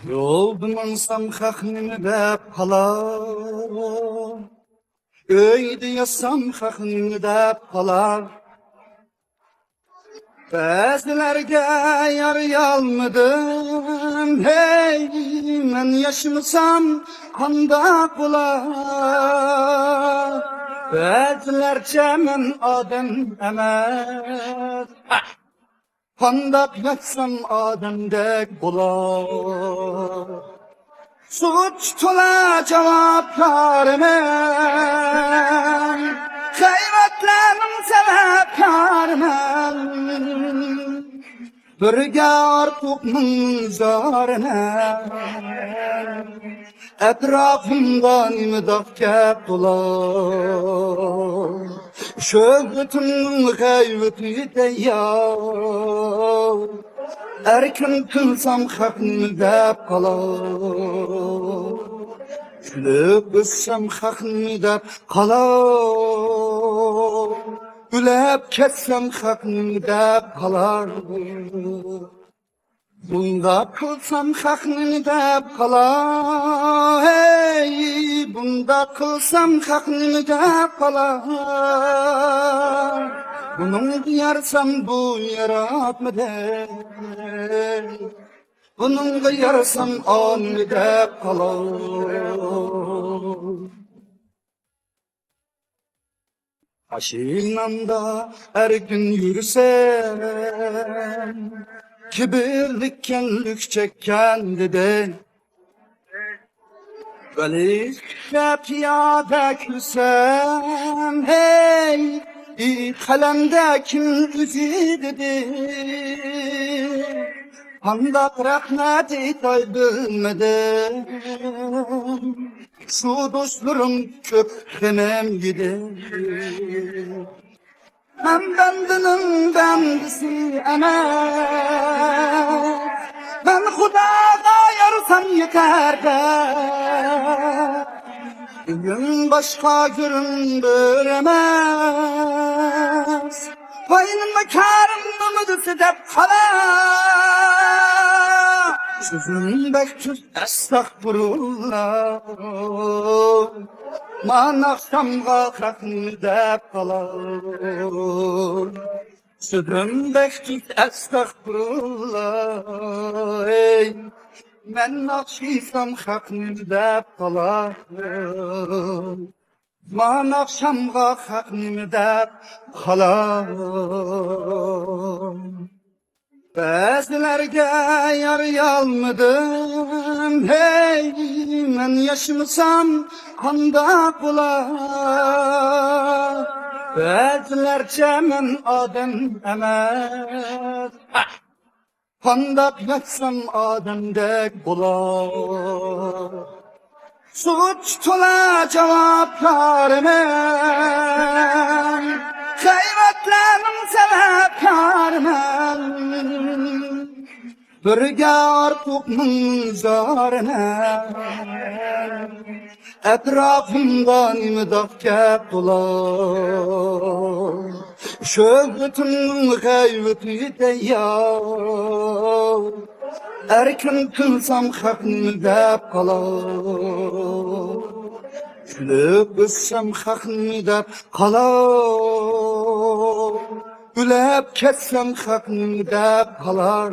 Yoldan ansam xaqnını dep qalar. Öyde yasam xaqnını dep qalar. Bəzilərgə yarayalmadım. Hey, mən yaşımsam qanda bular. Bəzilərcə mən adam əməz. Qandaq yatsam adamdək bular. Suç tola cavabkarım. Xeyratlarım sebepkarım. Birge artıqның zarına. Etrafımdan imdaq kep dolar. Şöhretinin gayveti deyyar. Erkin kılsam xaqnını dep qalar. Gülüp össem xaqnını dep qalar. Gülüp ketsem xaqnını dep qalar. Bunda kılsam xaqnını dep qalar. Hey, bunda kılsam xaqnını dep qalar. Bunun yarsam bu yaratmadı. Bunun yarsam onu dep qalar. Aşığımda her gün yürüsem, kibirlik kenlik çekken dedi. Velikle piyade kürsem, hey, kalemde kim üzü dedi. Handak rahmeti taydılmadım. Şu dostlarım köp benim gider. Ben bendinin bendisi emez. Ben Hudaga yarsam yeter de. Gün başka göründüremez. Payınma karnımı düsedep kalar. Sözün bekçüz estağfurullah. Man akşamga xaqnını dep qalar. Sözün bekçüz estağfurullah. Ey, men akşaysam xaqnını dep qalar. Man akşamga xaqnını dep qalar. Bəzilərgə yarayalmadım. Hey, mən yaşımsam qanda bular. Bəzilərcə mən adam əməz. Qandaq yatsam adamdək bular. Suç tola cavabkarım. Xeyratlarım sebepkarım. Birge artıqның zarına. Etrafımdan imdaq kep dolar. Şöhretinin gayveti deyyar. Erkin kılsam xaqnını dep qalar. Gülüp össem xaqnını dep qalar. Gülüp ketsem xaqnını dep qalar.